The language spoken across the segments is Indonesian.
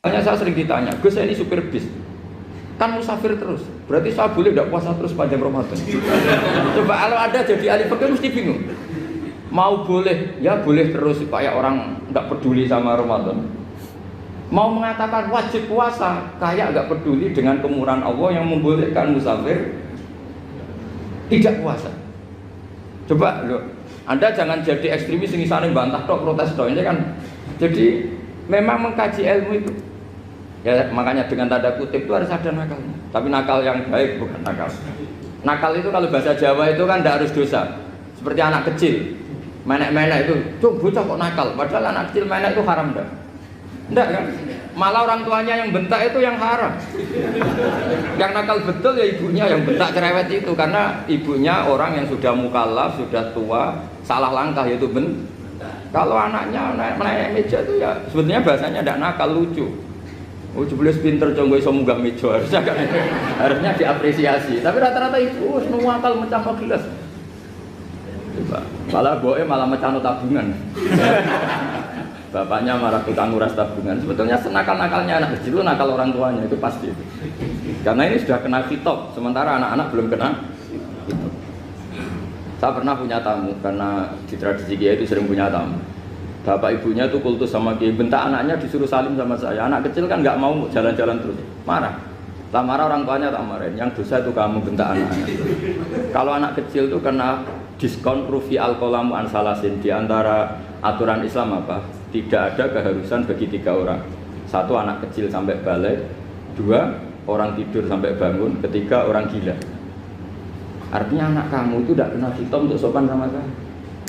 Hanya saya sering ditanya, Gus saya ini supir bis, kan musafir terus, berarti saya boleh tidak puasa terus panjang Ramadan? Coba kalau ada jadi ahli fikih mesti bingung. Mau boleh, ya boleh terus supaya orang nggak peduli sama Ramadan. Mau mengatakan wajib puasa, kayak nggak peduli dengan kemurahan Allah yang membolehkan musafir tidak puasa. Coba loh, Anda jangan jadi ekstremis yang misalnya bantah tok, protes tok, ini kan. Jadi memang mengkaji ilmu itu. Ya makanya dengan tanda kutip itu harus ada nakalnya. Tapi nakal yang baik bukan nakal. Nakal itu kalau bahasa Jawa itu kan tidak harus dosa. Seperti anak kecil, menek-menek itu, tuh bocah kok nakal. Padahal anak kecil menek itu haram dah. Enggak kan? Malah orang tuanya yang bentak itu yang haram. Yang nakal betul ya ibunya yang bentak cerewet itu, karena ibunya orang yang sudah mukallaf, sudah tua, salah langkah yaitu Kalau anaknya naik meja itu ya sebetulnya bahasanya tidak nakal, lucu. Oh jebule pinter conggo iso munggah meja, harusnya diapresiasi. Tapi rata-rata ibu semua akal mecah gelas. Coba, malah boe malah mecah tabungan. Bapaknya marah tukang nguras tabungan. Sebetulnya senakal-nakalnya anak kecil itu nakal orang tuanya, itu pasti. Karena ini sudah kena khitab, sementara anak-anak belum kena khitab. Saya pernah punya tamu, karena di tradisi Kiai itu sering punya tamu. Bapak ibunya itu kultus sama Kiai, bentak anaknya disuruh salim sama saya. Anak kecil kan nggak mau jalan-jalan terus, marah. Tak marah orang tuanya tak marahin. Yang dosa itu kamu bentak anak-anak. Kalau anak kecil itu kena diskon rufi al-qalamu an salasin. Di antara aturan Islam apa? Tidak ada keharusan bagi 3 orang. 1 anak kecil sampai balik, 2 orang tidur sampai bangun, 3 orang gila. Artinya anak kamu itu tidak kena khitab untuk sopan sama saya.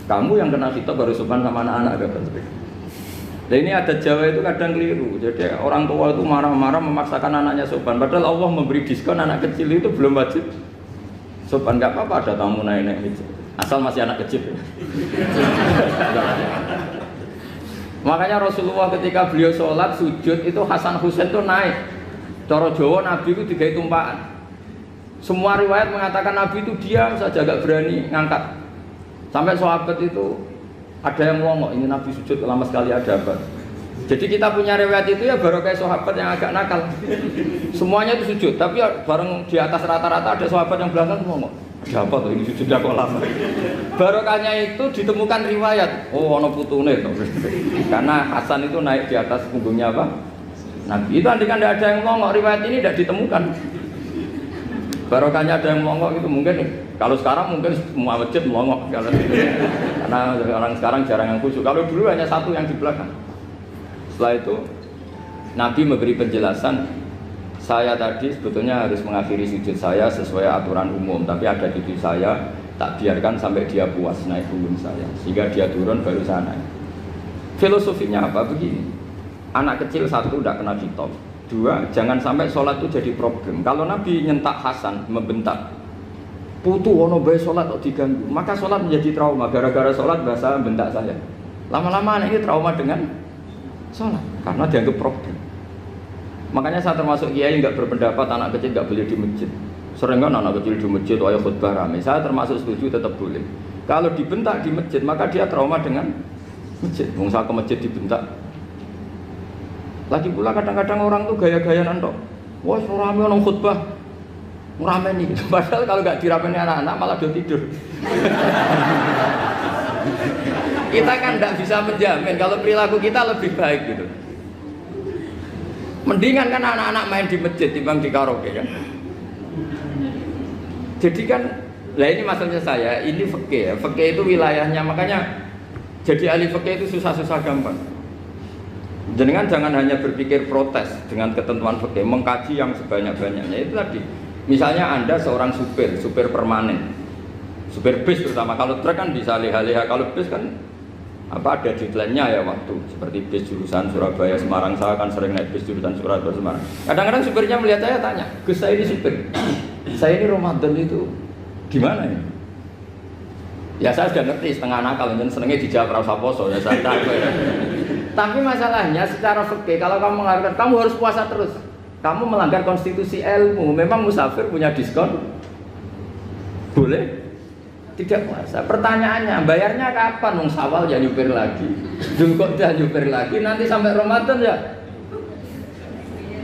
Kamu yang kena khitab baru sopan sama anak-anak. Dan ini ada Jawa itu kadang keliru. Jadi orang tua itu marah-marah memaksakan anaknya sopan. Padahal Allah memberi diskon anak kecil itu belum wajib sopan. Gak apa-apa ada tamu naik-naik asal masih anak kecil. Makanya Rasulullah ketika beliau sholat sujud itu Hasan Husain itu naik. Cara Jawa Nabi itu digawe tumpakan. Semua riwayat mengatakan Nabi itu diam saja, gak berani ngangkat. Sampai sahabat itu ada yang melongok, ini Nabi sujud lama sekali ada apa? Jadi kita punya riwayat itu ya baru kayak sahabat yang agak nakal. Semuanya itu sujud, tapi bareng di atas rata-rata ada sahabat yang belakang melongok. Ada apa tuh ini sujudnya kok lama? Barokahnya itu ditemukan riwayat. Oh, ono putune tuh. Karena Hasan itu naik di atas punggungnya apa? Nabi. Itu andai kan tidak ada yang melongok, riwayat ini tidak ditemukan. Barokahnya ada yang melongok itu mungkin kalau sekarang mungkin semua masjid melongok karena orang sekarang jarang yang khusyuk. Kalau dulu hanya 1 yang di belakang. Setelah itu Nabi memberi penjelasan, saya tadi sebetulnya harus mengakhiri sujud saya sesuai aturan umum, tapi ada cucu saya tak biarkan sampai dia puas naik punggung saya, sehingga dia turun baru saya naik. Filosofinya apa? Begini, anak kecil 1 tidak kena khitab. 2, jangan sampai sholat itu jadi problem. Kalau Nabi nyentak Hasan, membentak, putu ono bae sholat kok diganggu, maka sholat menjadi trauma. Gara-gara sholat bahasa bentak saya. Lama-lama anak ini trauma dengan sholat karena dianggap problem. Makanya saya termasuk kiai nggak berpendapat anak kecil nggak boleh di masjid. Sering kan anak kecil di masjid, ayo khutbah rame. Saya termasuk setuju tetap boleh. Kalau dibentak di masjid, maka dia trauma dengan masjid. Wong saya ke masjid dibentak. Lagi pula kadang-kadang orang tuh gaya-gayaan tok. Wah, rame orang khutbah, rame nih. Padahal kalau nggak diramein anak-anak malah dia tidur. Kita kan nggak bisa menjamin kalau perilaku kita lebih baik gitu. Mendingan kan anak-anak main di masjid timbang di karaoke kan. Jadi kan, lah ini maksudnya saya, ini fikih ya. Fikih itu wilayahnya, makanya jadi ahli fikih itu susah-susah gampang. Jenengan jangan hanya berpikir protes dengan ketentuan fikih, mengkaji yang sebanyak-banyaknya. Itu tadi, misalnya Anda seorang supir permanen, supir bis terutama. Kalau truk kan bisa leha-leha, kalau bis kan apa ada deadline-nya ya waktu. Seperti bis jurusan Surabaya Semarang, saya kan sering naik bis jurusan Surabaya Semarang. Kadang-kadang supirnya melihat saya tanya, Gus saya ini supir, saya ini Ramadan itu gimana ya? Ya saya sudah ngerti setengah nakal, dan senengnya dijawab rasa poso ya saya tahu ya. Tapi masalahnya secara fikih kalau kamu mengharapkan kamu harus puasa terus, kamu melanggar konstitusi ilmu. Memang musafir punya diskon, boleh tidak puasa. Pertanyaannya bayarnya kapan? Wong Syawal ya nyupir lagi, Dzulqa'dah nyupir lagi, nanti sampai Ramadan ya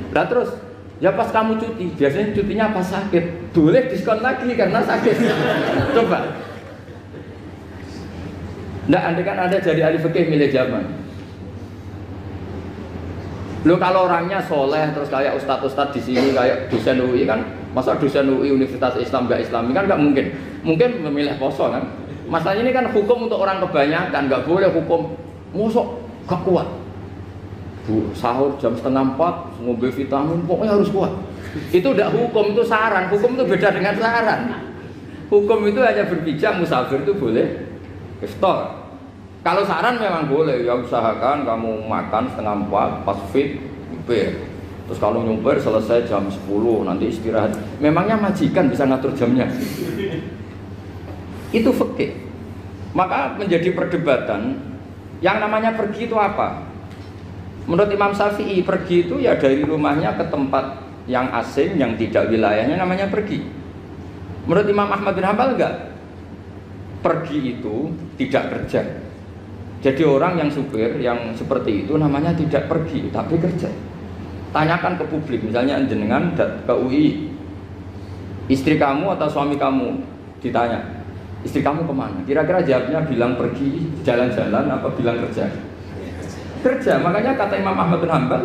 Nah terus, ya pas kamu cuti, biasanya cutinya pas sakit, boleh diskon lagi karena sakit. Coba. Nggak, andai kan Anda jadi ahli fikih milih zaman. Lo kalau orangnya soleh terus kayak ustadz-ustadz di sini kayak dosen UI kan, masa dosen UI Universitas Islam nggak Islami kan nggak mungkin. Mungkin memilih poso kan. Masalahnya ini kan hukum untuk orang kebanyakan, nggak boleh hukum mosok gak kuat. Bu, sahur jam 3:30 ngombe vitamin pokoknya harus kuat. Itu udah hukum, itu saran. Hukum itu beda dengan saran. Hukum itu hanya berpijak musafir itu boleh iftar. Kalau saran memang boleh, ya usahakan kamu makan 3:30 pas fit nyupir. Terus kalau nyupir selesai jam 10 nanti istirahat. Memangnya majikan bisa ngatur jamnya? Itu fikih. Maka menjadi perdebatan yang namanya pergi itu apa? Menurut Imam Syafi'i, pergi itu ya dari rumahnya ke tempat yang asing, yang tidak wilayahnya namanya pergi. Menurut Imam Ahmad bin Hanbal enggak. Pergi itu tidak kerja. Jadi orang yang supir, yang seperti itu namanya tidak pergi, tapi kerja. Tanyakan ke publik, misalnya jenengan ke UI, istri kamu atau suami kamu ditanya, istri kamu kemana? Kira-kira jawabnya bilang pergi jalan-jalan apa bilang kerja? Kerja. Makanya kata Imam Ahmad bin Hanbal,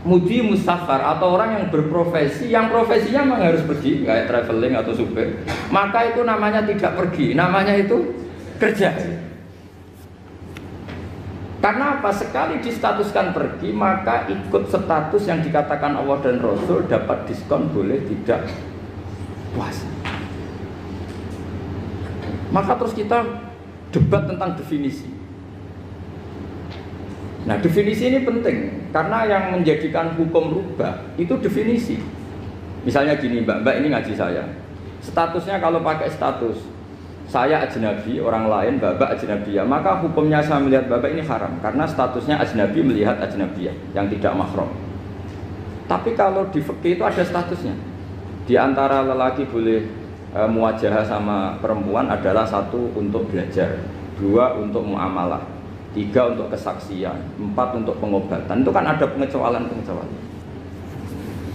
mudi musafar atau orang yang berprofesi, yang profesinya memang harus pergi, kayak traveling atau supir, maka itu namanya tidak pergi, namanya itu kerja. Karena apa? Sekali distatuskan pergi, maka ikut status yang dikatakan Allah dan Rasul, dapat diskon, boleh tidak puasa. Maka terus kita debat tentang definisi. Nah, definisi ini penting karena yang menjadikan hukum rubah itu definisi. Misalnya gini, Mbak ini ngaji saya. Statusnya kalau pakai status saya ajnabi, orang lain Bapak ajnabiyah, maka hukumnya saya melihat Bapak ini haram karena statusnya ajnabi melihat ajnabiyah yang tidak mahram. Tapi kalau di fikih itu ada statusnya. Di antara lelaki boleh muwajahah sama perempuan adalah 1 untuk belajar, 2 untuk muamalah, 3 untuk kesaksian, 4 untuk pengobatan. Itu kan ada pengecualian-pengecualian.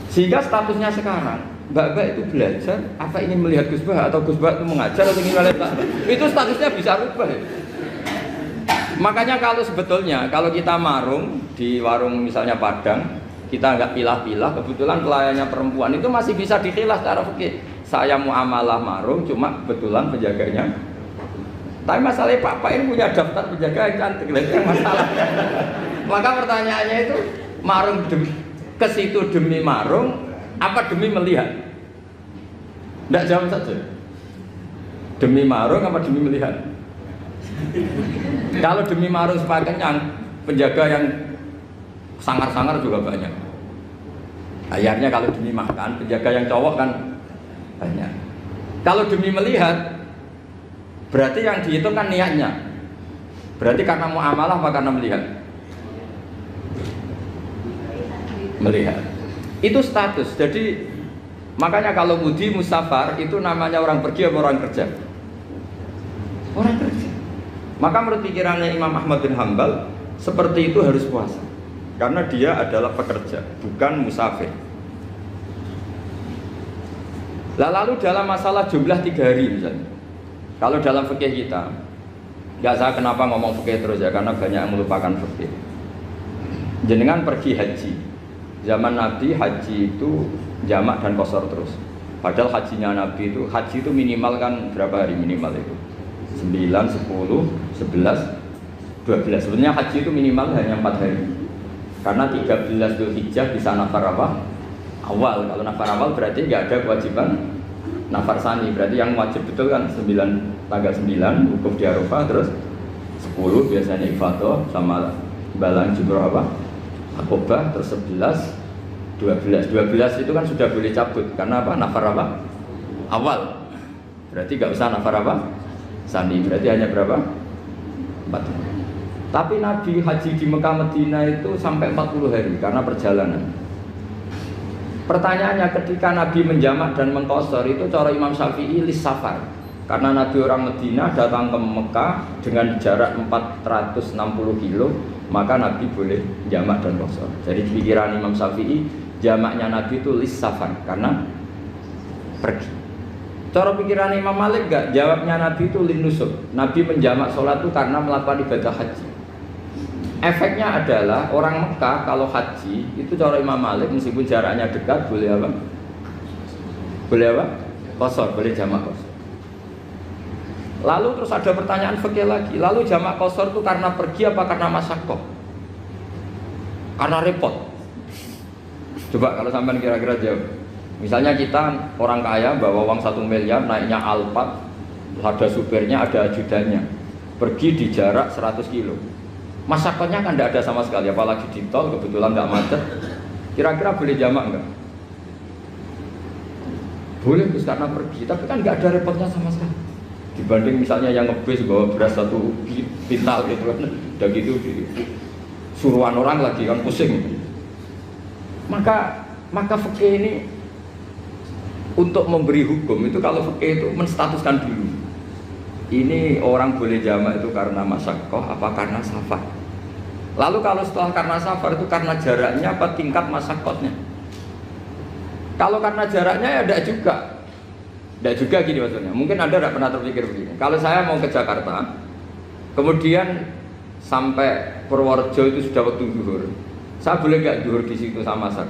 Sehingga statusnya sekarang, Mbak itu belajar, apa ingin melihat Gus Bah atau Gus Bah itu mengajar atau ingin melihat itu statusnya bisa rubah. Makanya kalau sebetulnya kalau kita marung di warung misalnya Padang, kita nggak pilah-pilah, kebetulan pelayannya perempuan itu masih bisa dikhilaf secara fikih. Saya muamalah marung, cuma kebetulan penjaganya. Tapi masalahnya Pak ini punya daftar penjaga yang cantik, itu masalah. Maka pertanyaannya itu marung ke situ demi marung, apa demi melihat? Tidak jawab saja. Demi marung apa demi melihat? Kalau demi marung sepakat yang penjaga yang sangar-sangar juga banyak. Akhirnya kalau demi makan, penjaga yang cowok kan banyak. Kalau demi melihat, berarti yang dihitung kan niatnya. Berarti karena muamalah apa karena melihat? Melihat. Itu status. Jadi makanya kalau mudi musafar itu namanya orang pergi atau orang kerja? Orang kerja. Maka menurut pikirannya Imam Ahmad bin Hanbal, seperti itu harus puasa. Karena dia adalah pekerja, bukan musafir. Lalu dalam masalah jumlah 3 hari misalnya, kalau dalam fikih kita, nggak saya kenapa ngomong fikih terus ya, karena banyak yang melupakan fikih. Jenengan pergi haji, zaman Nabi haji itu jamak dan qashar terus. Padahal hajinya Nabi itu, haji itu minimal kan berapa hari minimal itu? 9, 10, 11, 12. Sebenarnya haji itu minimal hanya 4 hari. Karena 13 Dzulhijjah bisa nafar apa? Awal. Kalau nafar awal berarti nggak ada kewajiban nafar sani. Berarti yang wajib betul kan 9, tanggal 9 wukuf di Arafah, terus 10 biasanya ifadah sama balang jumroh apa? Aqobah, terus 11, 12 itu kan sudah boleh cabut karena apa? Nafar apa? Awal. Berarti nggak usah nafar apa? Sani. Berarti hanya berapa? 4. Tapi Nabi haji di Mekah Medina itu sampai 40 hari karena perjalanan. Pertanyaannya, ketika Nabi menjamak dan mengqashar itu cara Imam Syafi'i lis safar. Karena Nabi orang Medina datang ke Mekah dengan jarak 460 kilo maka Nabi boleh jamak dan qasar. Jadi pikiran Imam Syafi'i, jamaknya Nabi itu lis-safar karena pergi. Cara pikiran Imam Malik enggak, jawabnya Nabi itu lin-nusuk. Nabi menjamak sholat itu karena melakukan ibadah haji. Efeknya adalah orang Mekah kalau haji itu cara Imam Malik meskipun jaraknya dekat boleh apa? Boleh apa? Qasar, boleh jamak qasar. Lalu terus ada pertanyaan fikih lagi. Lalu jamak qasar itu karena pergi apa karena masyaqqah? Karena repot. Coba kalau sampean kira-kira jawab. Misalnya kita orang kaya bawa uang 1 miliar naiknya Alphard, ada supirnya, ada ajudannya, pergi di jarak 100 kilo. Masyaqqahnya kan tidak ada sama sekali, apalagi di tol kebetulan nggak macet. Kira-kira boleh jamak nggak? Boleh, terus karena pergi, tapi kan nggak ada repotnya sama sekali. Dibanding misalnya yang ngebis bawa beras 1 pintal gitu kan, udah gitu suruhan orang lagi kan pusing. Maka fikih ini untuk memberi hukum itu kalau fikih itu menstatuskan dulu. Ini orang boleh jamak itu karena masyaqqah apa karena safar. Lalu kalau setelah karena safar itu karena jaraknya apa tingkat masyaqqahnya. Kalau karena jaraknya ya tidak juga. Tidak juga gini maksudnya. Mungkin Anda tidak pernah terpikir begini. Kalau saya mau ke Jakarta, kemudian sampai Purworejo itu sudah waktu zuhur. Saya boleh nggak zuhur di situ sama masak?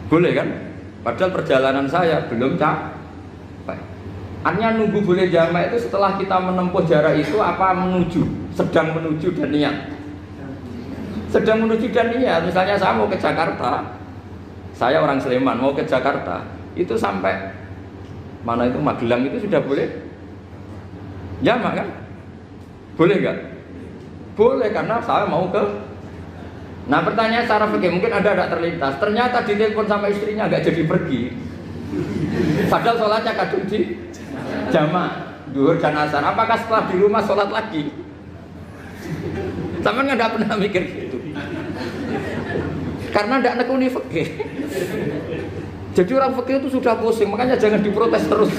Boleh kan? Padahal perjalanan saya belum capek. Artinya nunggu boleh jamak itu setelah kita menempuh jarak itu apa menuju, sedang menuju dan niat. Sedang menuju dan niat. Misalnya saya mau ke Jakarta, saya orang Sleman mau ke Jakarta, itu sampai mana itu Magelang itu sudah boleh jamak kan? Boleh nggak? Boleh karena saya mau ke. Nah pertanyaan secara fikih mungkin Anda tidak terlintas. Ternyata ditelepon sama istrinya nggak jadi pergi. Padahal sholatnya kadung di jamak, duhur dan asar. Apakah setelah di rumah sholat lagi? Sama nggak pernah mikir gitu. Karena tidak nekuni fikih. Jadi orang fikih itu sudah pusing, makanya jangan diprotes terus.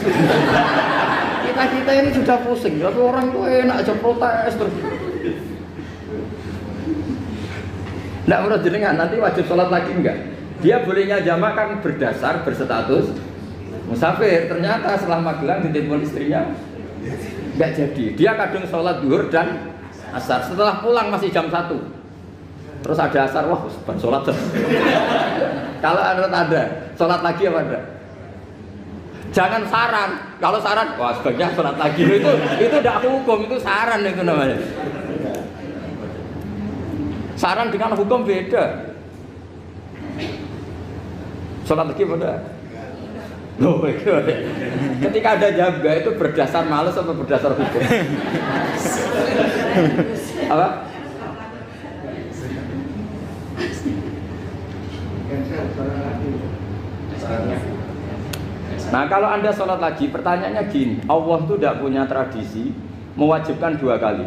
Kita ini sudah pusing, tapi orang itu enak aja protes terus. Tidak menurut jenengan nanti wajib sholat lagi enggak? Dia bolehnya jamak kan berdasar berstatus musafir. Ternyata setelah Magelang ditelepon istrinya enggak jadi. Dia kadung sholat duhur dan asar. Setelah pulang masih jam 1. Terus ada asar, wah sholat terus. Kalau ada sholat lagi apa enggak? Jangan saran. Kalau saran, wah sebaiknya sholat lagi. Itu tidak hukum, itu saran itu namanya. Saran dengan hukum beda. Sholat lagi pada. Loh, ketika ada jaga itu berdasar malas atau berdasar hukum? Apa? Nah kalau Anda sholat lagi, pertanyaannya gini, Allah itu tidak punya tradisi mewajibkan 2 kali.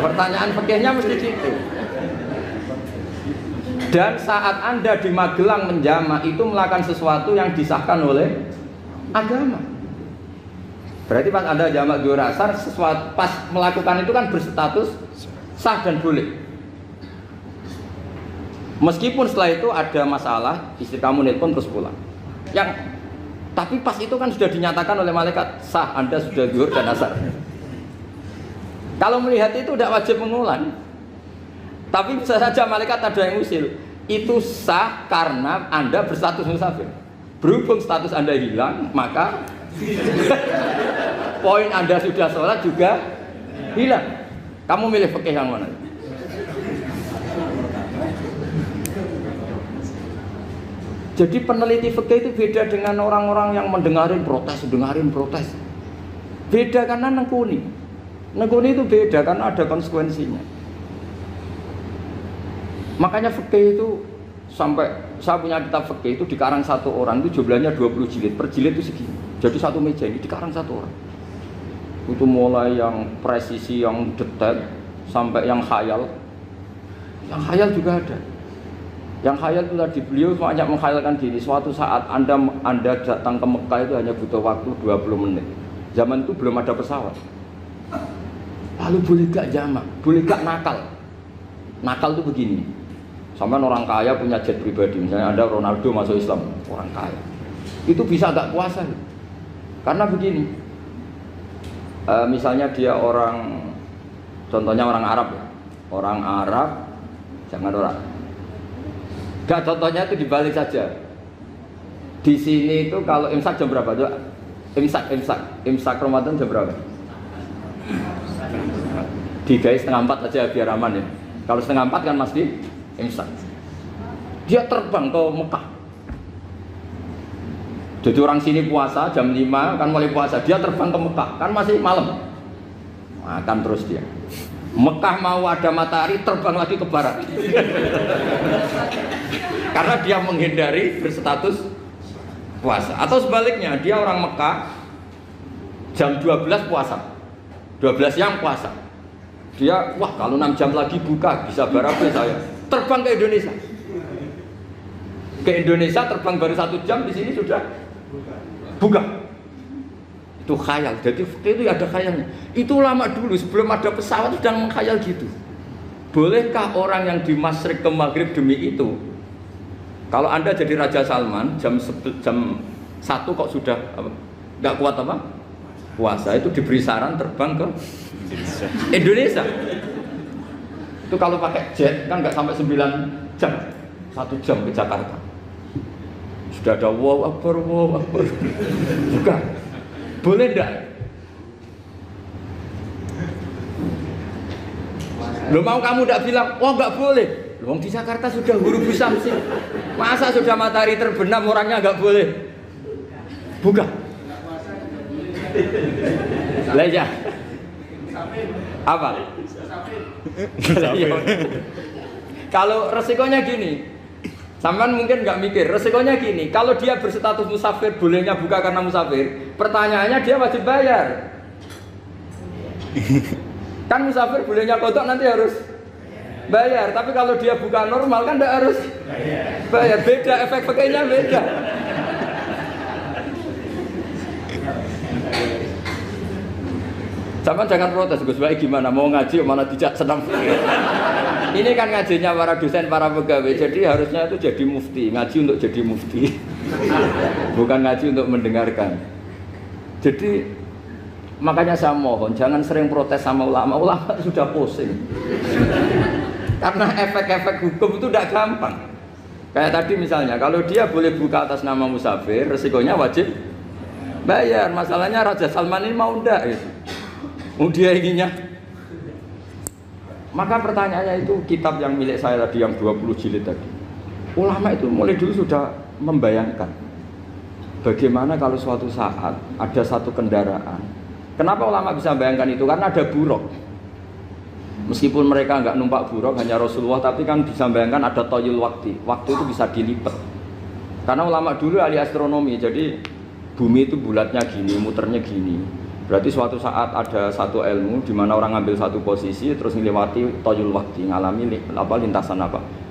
Pertanyaan fikihnya mesti gitu. Dan saat Anda di Magelang menjamak itu melakukan sesuatu yang disahkan oleh agama. Berarti pas Anda jamak duhur asar, sesuatu pas melakukan itu kan berstatus sah dan boleh. Meskipun setelah itu ada masalah, istri kamu nelpon terus pulang. Tapi pas itu kan sudah dinyatakan oleh malaikat sah, Anda sudah duhur dan asar. Kalau melihat itu tidak wajib mengulang. Tapi bisa saja malaikat ada yang usil. Itu sah karena Anda berstatus musafir. Berhubung status Anda hilang, maka poin Anda sudah sholat juga hilang. Kamu milih fikih yang mana? Jadi peneliti fikih itu beda dengan orang-orang yang mendengarin protes. Beda karena nekuni. Nekuni itu beda karena ada konsekuensinya. Makanya fikih itu sampai saya punya kitab fikih itu dikarang 1 orang itu jumlahnya 20 jilid. Per jilid itu segini. Jadi 1 meja ini dikarang 1 orang. Itu mulai yang presisi, yang detail sampai yang khayal. Yang khayal juga ada. Yang khayal itu tadi beliau banyak menghayalkan gini. Suatu saat Anda datang ke Mekah itu hanya butuh waktu 20 menit. Zaman itu belum ada pesawat. Lalu Lalu boleh gak jamak? Boleh gak nakal? Nakal itu begini. Sampai orang kaya punya jet pribadi, misalnya ada Ronaldo masuk Islam, orang kaya. Itu bisa gak puasa? Karena begini. Misalnya dia orang, contohnya orang Arab ya. Orang Arab, jangan orang. Gak, contohnya itu dibalik saja. Di sini itu kalau imsak jam berapa? Imsak Ramadan jam berapa? 3:30 aja biar aman ya. Kalau 3:30 kan masih imsak. Dia terbang ke Mekah. Jadi orang sini puasa jam 5 kan mulai puasa. Dia terbang ke Mekah kan masih malam. Makan terus dia. Mekah mau ada matahari terbang lagi ke barat. Karena dia menghindari berstatus puasa. Atau sebaliknya, dia orang Mekah jam 12 puasa. 12 siang puasa. Dia, wah kalau 6 jam lagi buka bisa barabe saya. Terbang ke Indonesia. Ke Indonesia terbang baru 1 jam, di sini sudah buka. Itu khayal. Jadi itu ada khayalnya. Itu lama dulu sebelum ada pesawat sudah mengkhayal gitu. Bolehkah orang yang di Masyriq ke Maghrib demi itu? Kalau Anda jadi Raja Salman jam 1 kok sudah nggak kuat apa? Puasa, itu diberi saran terbang ke Indonesia. Itu kalau pakai jet kan nggak sampai 9 jam, 1 jam ke Jakarta. Sudah ada wow akbar. Bukan. Boleh enggak? Lo mau kamu enggak bilang, wah enggak boleh. Loh di Jakarta sudah Ghurubus Syamsi. Masa sudah matahari terbenam orangnya enggak boleh? Bukan. Lah ya. Apa? Kalau resikonya gini, sampean mungkin nggak mikir, resikonya gini, kalau dia berstatus musafir, bolehnya buka karena musafir, pertanyaannya dia wajib bayar. Kan musafir bolehnya kodok nanti harus bayar, tapi kalau dia buka normal kan nggak harus bayar, beda, efek-efeknya beda. Sama jangan protes, Gus Baik gimana mau ngaji mana tidak senang. Ini kan ngajinya para dosen, para pegawai, jadi harusnya itu jadi mufti, ngaji untuk jadi mufti, bukan ngaji untuk mendengarkan. Jadi makanya saya mohon jangan sering protes sama ulama, ulama sudah pusing. Karena efek-efek hukum itu tidak gampang. Kayak tadi misalnya, kalau dia boleh buka atas nama musafir, resikonya wajib bayar. Masalahnya Raja Salman ini mau ndak gitu. Dia inginnya. Maka pertanyaannya itu kitab yang milik saya tadi yang 20 jilid tadi. Ulama itu mulai dulu sudah membayangkan bagaimana kalau suatu saat ada satu kendaraan. Kenapa ulama bisa membayangkan itu? Karena ada buruk. Meskipun mereka nggak numpak buruk, hanya Rasulullah, tapi kan bisa membayangkan ada toyul waktu. Waktu itu bisa dilipat. Karena ulama dulu ahli astronomi, jadi bumi itu bulatnya gini, muternya gini. Berarti suatu saat ada satu ilmu di mana orang ngambil satu posisi terus melewati toyul waktu, ngalami lintasan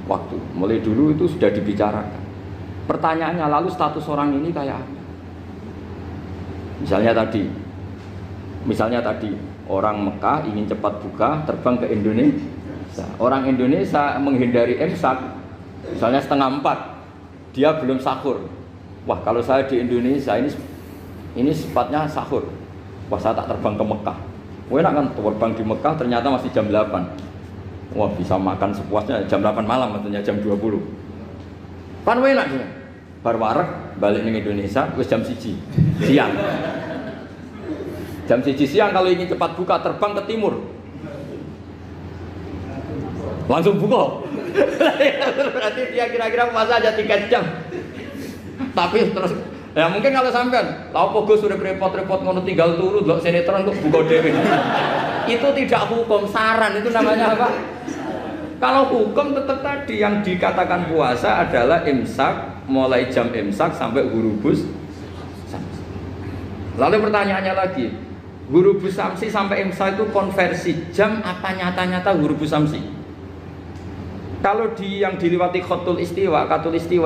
waktu. Mulai dulu itu sudah dibicarakan. Pertanyaannya lalu status orang ini kayak apa? Misalnya tadi orang Mekah ingin cepat buka terbang ke Indonesia. Orang Indonesia menghindari imsak, misalnya 3:30, dia belum sahur. Wah kalau saya di Indonesia ini sifatnya sahur. Wah saya tak terbang ke Mekah. Wah enak kan terbang di Mekah ternyata masih jam 8. Wah bisa makan sepuasnya jam 8 malam katanya jam 20. Kan enak dia. Bar wareg balik ke Indonesia wis jam 1 siang. Jam 1 siang kalau ingin cepat buka terbang ke timur. Langsung buka. Berarti dia kira-kira puasa aja 3 jam. Tapi terus ya mungkin kalau sampean, lah opo Gus sudah repot-repot ngono tinggal turu delok sinetron kok buka dhewe. Itu tidak hukum, saran itu namanya apa? Kalau hukum tetap tadi yang dikatakan puasa adalah imsak mulai jam imsak sampai Ghurubus Syamsi. Lalu pertanyaannya lagi, Ghurubus Syamsi sampai imsak itu konversi jam apa nyata-nyata Ghurubus Syamsi? Kalau yang diliwati khatul istiwa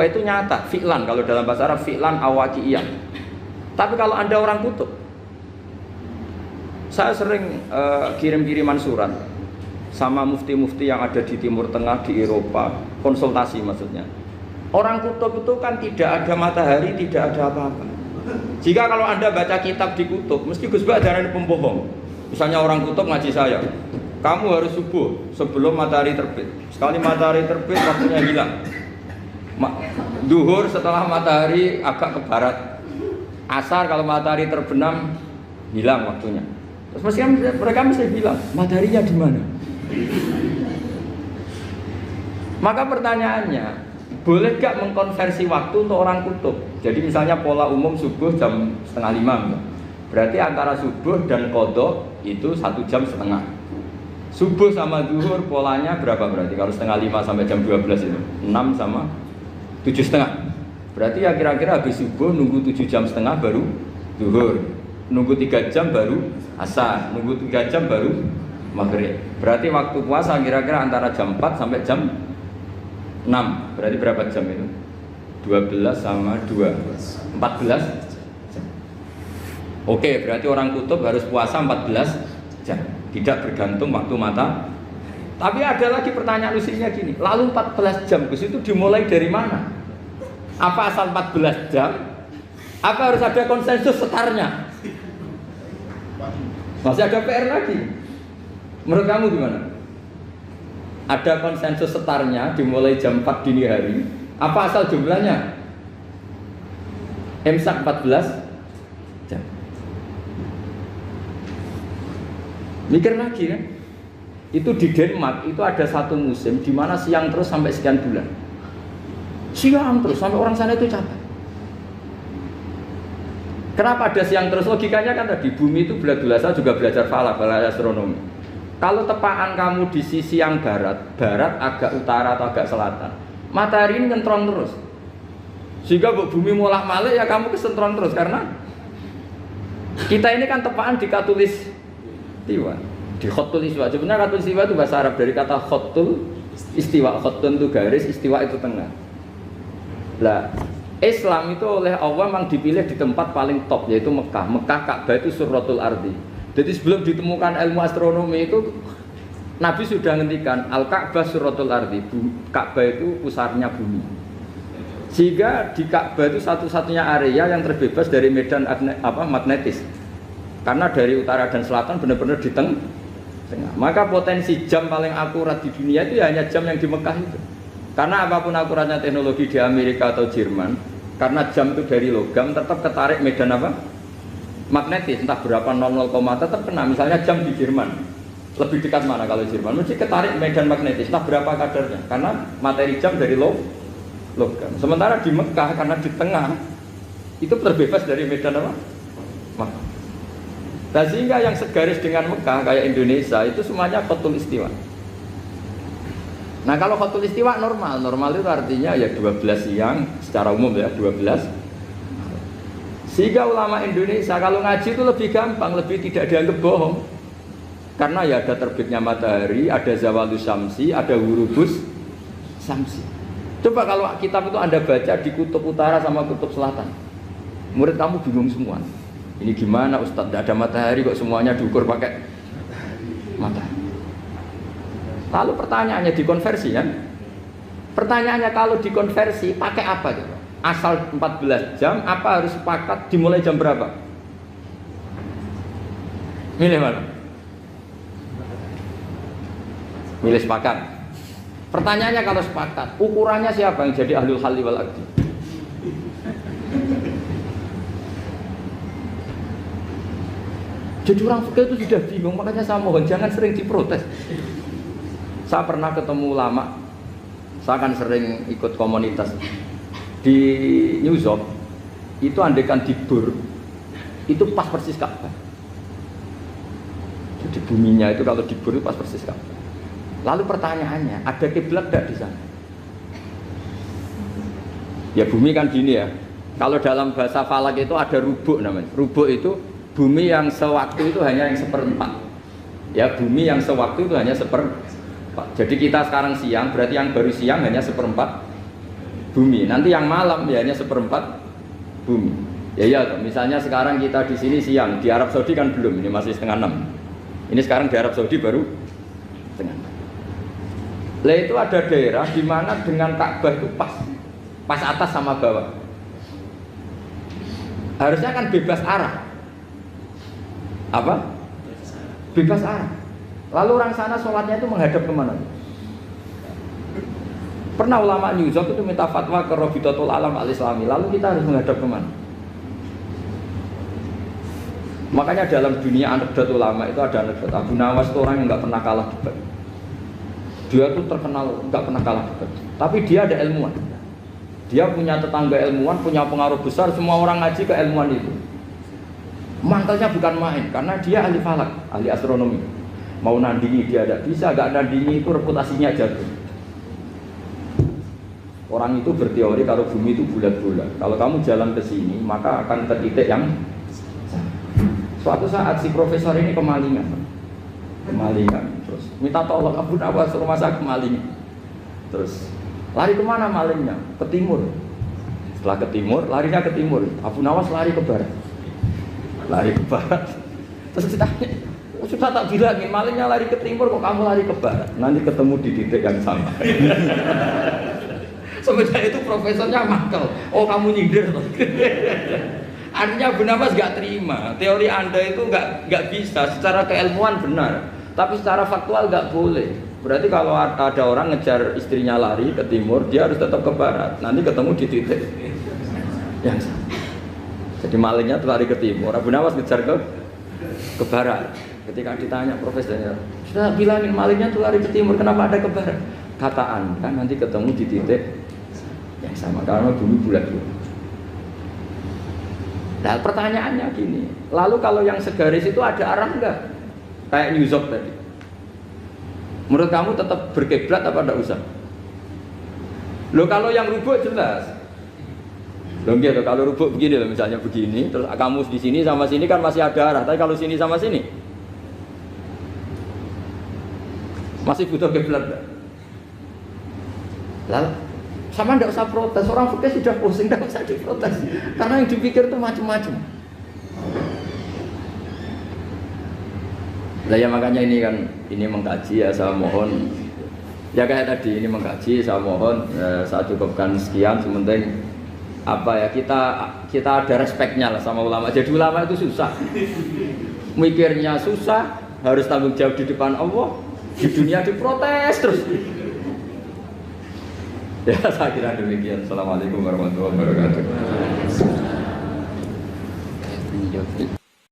itu nyata, fi'lan kalau dalam bahasa Arab fi'lan awaqi'iyah. Tapi kalau Anda orang kutub, Saya sering kirim-kiriman surat sama mufti-mufti yang ada di Timur Tengah, di Eropa, konsultasi maksudnya. Orang kutub itu kan tidak ada matahari, tidak ada apa-apa. Jika kalau Anda baca kitab di kutub, mesti Gus Bak ada pembohong. Misalnya orang kutub ngaji saya, kamu harus subuh sebelum matahari terbit. Sekali matahari terbit, waktunya hilang. Duhur setelah matahari agak ke barat. Asar kalau matahari terbenam, hilang waktunya. Terus mereka mesti bilang, mataharinya di mana? Maka pertanyaannya, boleh gak mengkonversi waktu untuk orang kutub? Jadi misalnya pola umum subuh jam 4:30, berarti antara subuh dan qadha itu 1,5 jam. Subuh sama zuhur polanya berapa berarti? Kalau 4:30 sampai jam 12 itu 6 sama 7,5. Berarti ya kira-kira habis subuh nunggu 7,5 jam baru zuhur, nunggu 3 jam baru asar, nunggu 3 jam baru maghrib. Berarti waktu puasa kira-kira antara jam 4 sampai jam 6. Berarti berapa jam itu? 12 sama 2 14 jam. Oke, berarti orang kutub harus puasa 14 jam, tidak bergantung waktu mata. Tapi ada lagi pertanyaan lucunya gini, lalu 14 jam Gus itu dimulai dari mana? Apa asal 14 jam? Apa harus ada konsensus setarnya? Masih ada PR lagi. Menurut kamu gimana? Ada konsensus setarnya dimulai jam 4 dini hari. Apa asal jumlahnya? Imsak 14 jam. Mikir lagi kan? Itu di Denmark itu ada satu musim di mana siang terus sampai sekian bulan. Siang terus sampai orang sana itu capek. Kenapa ada siang terus? Logikanya kan tadi bumi itu bulat-bulat. Saya juga belajar falak, belajar astronomi. Kalau tepaan kamu di sisi yang barat agak utara atau agak selatan, matahari ini nyentrong terus. Sehingga bumi molak-malik ya kamu kesentrong terus karena kita ini kan tepaan di Khatulistiwa, di Khatul Istiwa. Sebenarnya Khatul Istiwa itu bahasa Arab dari kata Khatul Istiwa. Khatun itu garis, istiwa itu tengah. Lah, Islam itu oleh Allah memang dipilih di tempat paling top yaitu Mekah. Mekah Ka'bah itu Surratul Ardi. Jadi sebelum ditemukan ilmu astronomi itu Nabi sudah ngendikan Al-Ka'bah Surratul Ardi. Ka'bah itu pusarnya bumi. Sehingga di Ka'bah itu satu-satunya area yang terbebas dari medan magnetis. Karena dari utara dan selatan benar-benar di tengah. Maka potensi jam paling akurat di dunia itu ya hanya jam yang di Mekah itu. Karena apapun akuratnya teknologi di Amerika atau Jerman, karena jam itu dari logam tetap ketarik medan apa? Magnetis, entah berapa 00, tetap kena. Misalnya jam di Jerman, lebih dekat mana kalau Jerman? Mesti ketarik medan magnetis, entah berapa kadarnya. Karena materi jam dari logam. Sementara di Mekah karena di tengah itu terbebas dari medan apa? Magnetis. Nah, sehingga yang segaris dengan Mekah kayak Indonesia itu semuanya Khatul Istiwa. Nah kalau Khatul Istiwa normal itu artinya ya 12 siang secara umum ya 12. Sehingga ulama Indonesia kalau ngaji itu lebih gampang, lebih tidak dianggap bohong. Karena ya ada terbitnya matahari, ada zawalus syamsi, ada ghurubus syamsi. Coba kalau kitab itu Anda baca di kutub utara sama kutub selatan, murid kamu bingung semua. Ini gimana Ustadz, tidak ada matahari kok semuanya diukur pakai matahari. Lalu pertanyaannya dikonversi kan? Pertanyaannya kalau dikonversi pakai apa gitu? Asal 14 jam apa harus sepakat dimulai jam berapa? Milih mana? Milih sepakat. Pertanyaannya kalau sepakat, ukurannya siapa yang jadi ahlul halli wal aqdi? Jadi orang fikih itu sudah bingung, makanya saya mohon jangan sering diprotes. Saya pernah ketemu ulama, saya kan sering ikut komunitas di New York. Itu andekan dibur, itu pas persis Ka'bah. Jadi buminya itu kalau dibur itu pas persis Ka'bah. Lalu pertanyaannya, ada kiblat tidak di sana? Ya bumi kan gini ya. Kalau dalam bahasa falak itu ada rubuk namanya. Rubuk itu bumi yang sewaktu itu hanya yang 1/4. Ya bumi yang sewaktu itu hanya 1/4. Jadi kita sekarang siang, berarti yang baru siang hanya 1/4 bumi. Nanti yang malam ya hanya 1/4 bumi. Ya iya, misalnya sekarang kita di sini siang, di Arab Saudi kan belum, ini masih setengah 6. Ini sekarang di Arab Saudi baru setengah 6. Lah itu ada daerah di mana dengan Ka'bah itu pas atas sama bawah. Harusnya kan bebas arah. Apa? Bebas arah. Lalu orang sana sholatnya itu menghadap kemana? Pernah ulama New York itu minta fatwa ke Rabitatul Alam Al-Islami. Lalu kita harus menghadap kemana? Makanya dalam dunia anekdot ulama itu ada anekdot Abu Nawas itu orang yang nggak pernah kalah debat. Dia tuh terkenal nggak pernah kalah debat. Tapi dia ada ilmuwan. Dia punya tetangga ilmuwan, punya pengaruh besar. Semua orang ngaji ke ilmuwan itu. Mantelnya bukan main, karena dia ahli falak, ahli astronomi. Mau nandingi dia tidak bisa, nggak nandingi itu reputasinya jatuh. Orang itu berteori kalau bumi itu bulat-bulat. Kalau kamu jalan ke sini, maka akan ke titik yang suatu saat si profesor ini kemalingan, terus minta tolong Abu Nawas rumah saya kemalingan, terus lari kemana malingnya? Ke timur. Setelah ke timur, larinya ke timur. Abu Nawas lari ke barat, terus ditanya, sudah tak bilangin malingnya lari ke timur kok kamu lari ke barat? Nanti ketemu di titik yang sama. Sebenarnya itu profesornya makel. Oh kamu nyindir. Artinya Abu Nawas nggak terima teori Anda itu nggak bisa. Secara keilmuan benar, tapi secara faktual nggak boleh. Berarti kalau ada orang ngejar istrinya lari ke timur, dia harus tetap ke barat. Nanti ketemu di titik yang sama. Jadi malingnya tuh lari ke timur, Abu Nawas ngejar ke barat. Ketika ditanya profesornya, sudah bilangin malingnya tuh lari ke timur, kenapa ada ke barat? Kata Anda nanti ketemu di titik yang sama karena bumi bulat-bulat. Nah pertanyaannya gini, lalu kalau yang segaris itu ada arah enggak? Kayak New York tadi. Menurut kamu tetap berkiblat apa enggak usah? Loh kalau yang rubuk jelas. Loh gitu, kalau rubuk begini loh, misalnya begini, terus kamu di sini sama sini kan masih ada arah. Tapi kalau sini sama sini masih butuh kiblat enggak? Lalu sama ndak usah protes, orang fikih sudah pusing, ndak usah diprotes. Karena yang dipikir itu macam-macam. Lah ya makanya ini kan ini mengkaji ya, saya mohon ya kayak tadi ini mengkaji, saya mohon saya cukupkan sekian. Sementing apa ya kita ada respeknya lah sama ulama. Jadi ulama itu susah, mikirnya susah, harus tanggung jawab di depan Allah, di dunia diprotes terus. Ya saya kira demikian. Assalamualaikum warahmatullahi wabarakatuh.